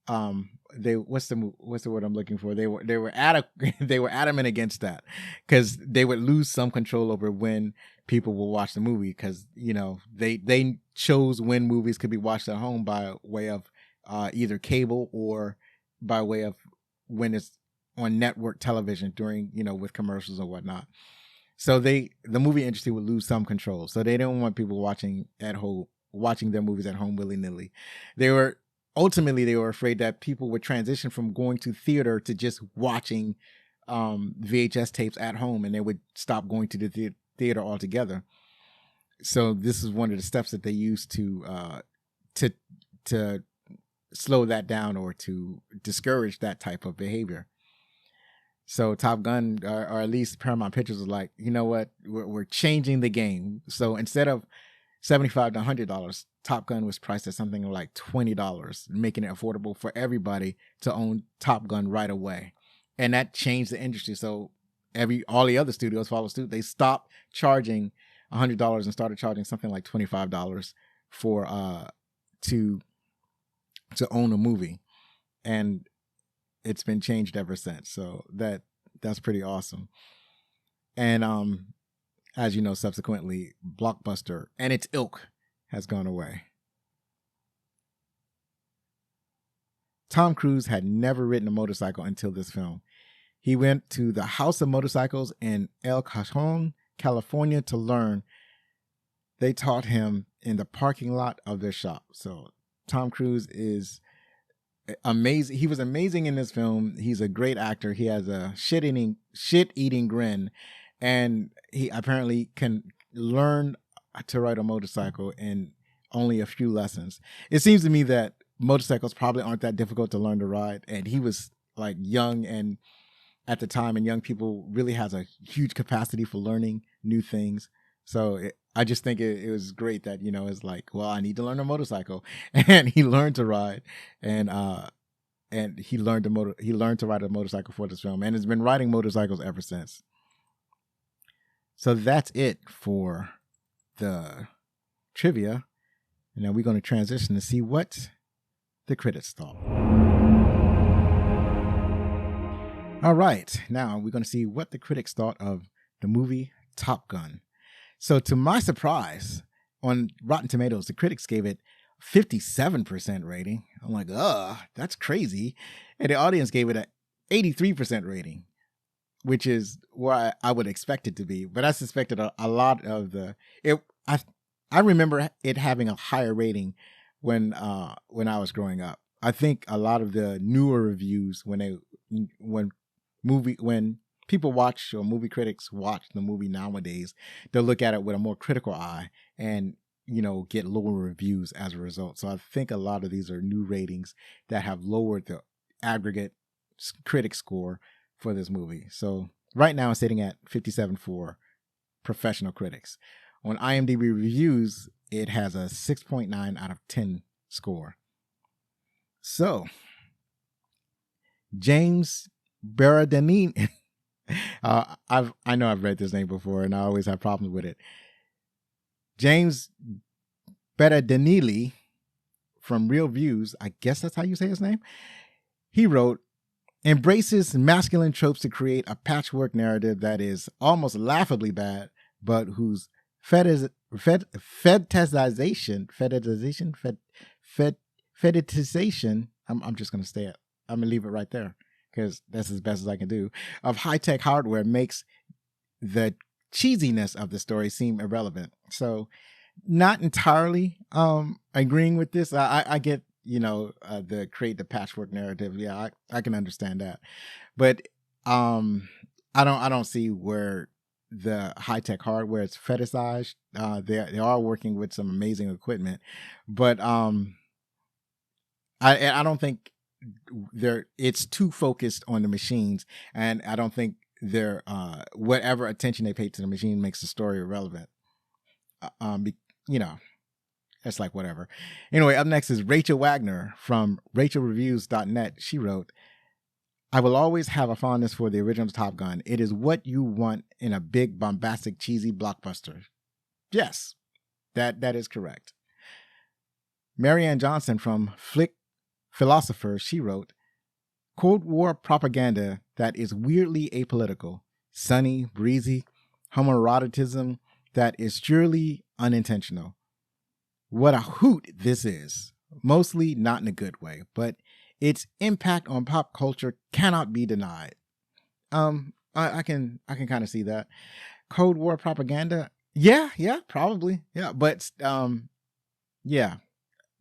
what's the word I'm looking for? They were adamant against that, because they would lose some control over when people will watch the movie, because they chose when movies could be watched at home by way of either cable or by way of when it's on network television during with commercials and whatnot. So the movie industry would lose some control. So they didn't want people watching their movies at home willy-nilly. They were afraid that people would transition from going to theater to just watching VHS tapes at home, and they would stop going to the theater altogether. So this is one of the steps that they used to slow that down, or to discourage that type of behavior. So Top Gun, or at least Paramount Pictures, was like, you know what, we're changing the game. So instead of $75 to $100, Top Gun was priced at something like $20, making it affordable for everybody to own Top Gun right away. And that changed the industry. So all the other studios followed suit. They stopped charging $100 and started charging something like $25 for to own a movie. And it's been changed ever since. So that's pretty awesome. And as you know, subsequently, Blockbuster and its ilk has gone away. Tom Cruise had never ridden a motorcycle until this film. He went to the House of Motorcycles in El Cajon, California to learn. They taught him in the parking lot of their shop. So Tom Cruise is amazing. He was amazing in this film. He's a great actor. He has a shit-eating grin, and he apparently can learn to ride a motorcycle in only a few lessons. It seems to me that motorcycles probably aren't that difficult to learn to ride, and he was like young and at the time, and young people really has a huge capacity for learning new things. So I just think it was great that, it's like, well, I need to learn a motorcycle, and he learned to ride, and he learned to ride a motorcycle for this film, and has been riding motorcycles ever since. So that's it for the trivia. And now we're going to transition to see what the critics thought. All right, now we're going to see what the critics thought of the movie Top Gun. So to my surprise, on Rotten Tomatoes, the critics gave it 57% rating. I'm like, that's crazy. And the audience gave it an 83% rating, which is what I would expect it to be. But I suspected a lot of I remember it having a higher rating when I was growing up. I think a lot of the newer reviews, when people watch, or movie critics watch the movie nowadays, they'll look at it with a more critical eye and, get lower reviews as a result. So I think a lot of these are new ratings that have lowered the aggregate critic score for this movie. So right now it's sitting at 57 for professional critics. On IMDb reviews, it has a 6.9 out of 10 score. So James Berardinelli, I know I've read this name before, and I always have problems with it. James Berardinelli from Real Views, I guess that's how you say his name. He wrote, embraces masculine tropes to create a patchwork narrative that is almost laughably bad, but whose fetishization, I'm just going to stay at, I'm going to leave it right there, because that's as best as I can do, of high-tech hardware makes the cheesiness of the story seem irrelevant. So not entirely agreeing with this. I get, the create the patchwork narrative. Yeah, I can understand that. But I don't see where the high-tech hardware is fetishized. They are working with some amazing equipment, but I don't think it's too focused on the machines, and I don't think whatever attention they pay to the machine makes the story irrelevant. it's like whatever. Anyway, up next is Rachel Wagner from RachelReviews.net. She wrote, I will always have a fondness for the original Top Gun. It is what you want in a big, bombastic, cheesy blockbuster. Yes, that is correct. Marianne Johnson from Flick Philosopher, she wrote, Cold War propaganda that is weirdly apolitical, sunny, breezy, homoeroticism that is surely unintentional. What a hoot this is. Mostly not in a good way, but its impact on pop culture cannot be denied. I can kind of see that. Cold War propaganda, yeah, probably, yeah, but yeah,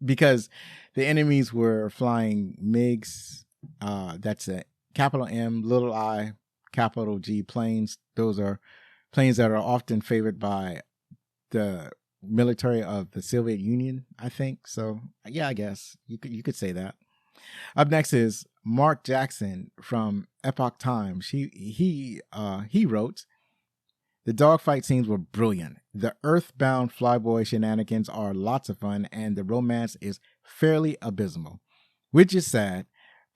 because the enemies were flying MiGs. That's a capital M, little I, capital G planes. Those are planes that are often favored by the military of the Soviet Union, I think. So yeah, I guess you could say that. Up next is Mark Jackson from Epoch Times. He wrote, the dogfight scenes were brilliant. The earthbound flyboy shenanigans are lots of fun, and the romance is fairly abysmal, which is sad,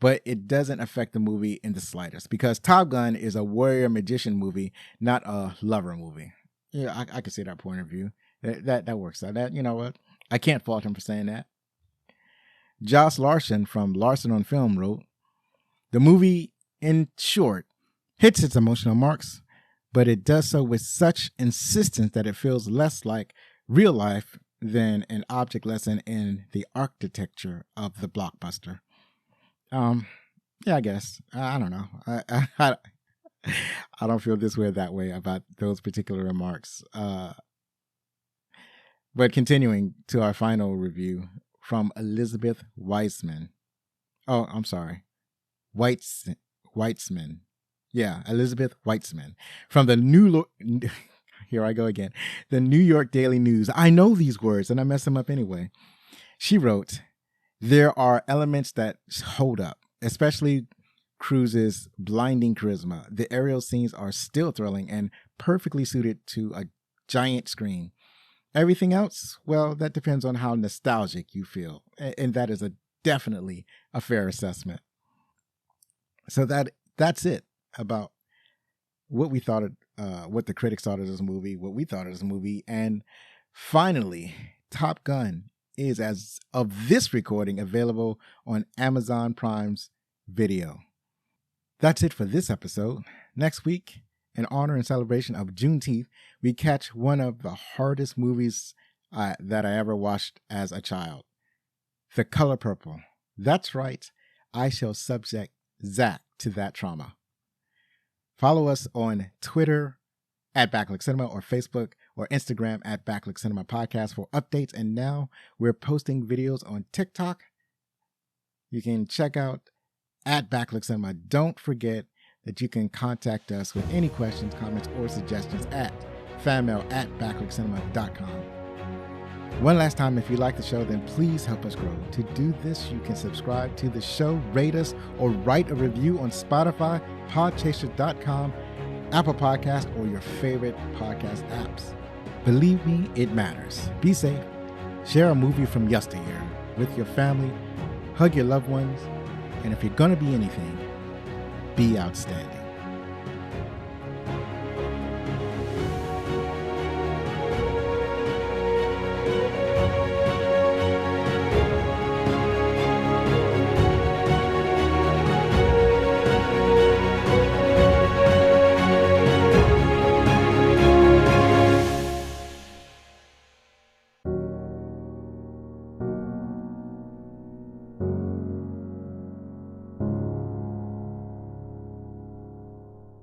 but it doesn't affect the movie in the slightest because Top Gun is a warrior magician movie, not a lover movie. Yeah, I can see that point of view. That works out. That, you know what? I can't fault him for saying that. Josh Larson from Larson on Film wrote, the movie, in short, hits its emotional marks, but it does so with such insistence that it feels less like real life than an object lesson in the architecture of the blockbuster. Yeah, I guess. I don't know. I don't feel this way or that way about those particular remarks. But continuing to our final review from Elizabeth Weitzman. Oh, I'm sorry. Weitzman. Yeah, Elizabeth Weitzman from the here I go again. The New York Daily News. I know these words and I mess them up anyway. She wrote, there are elements that hold up, especially Cruise's blinding charisma. The aerial scenes are still thrilling and perfectly suited to a giant screen. Everything else, well, that depends on how nostalgic you feel. And that is definitely a fair assessment. So that's it about what we thought of, what the critics thought of this movie, what we thought of this movie. And finally, Top Gun is, as of this recording, available on Amazon Prime's Video. That's it for this episode. Next week, in honor and celebration of Juneteenth, we catch one of the hardest movies that I ever watched as a child. The Color Purple. That's right. I shall subject Zach to that trauma. Follow us on Twitter at Backlick Cinema or Facebook or Instagram at Backlick Cinema Podcast for updates. And now we're posting videos on TikTok. You can check out at Backlick Cinema. Don't forget that you can contact us with any questions, comments, or suggestions at fanmail@backlickcinema.com. One last time, if you like the show, then please help us grow. To do this, you can subscribe to the show, rate us, or write a review on Spotify, podchaser.com, Apple Podcast, or your favorite podcast apps. Believe me, it matters. Be safe. Share a movie from yesteryear with your family. Hug your loved ones. And if you're going to be anything, be outstanding.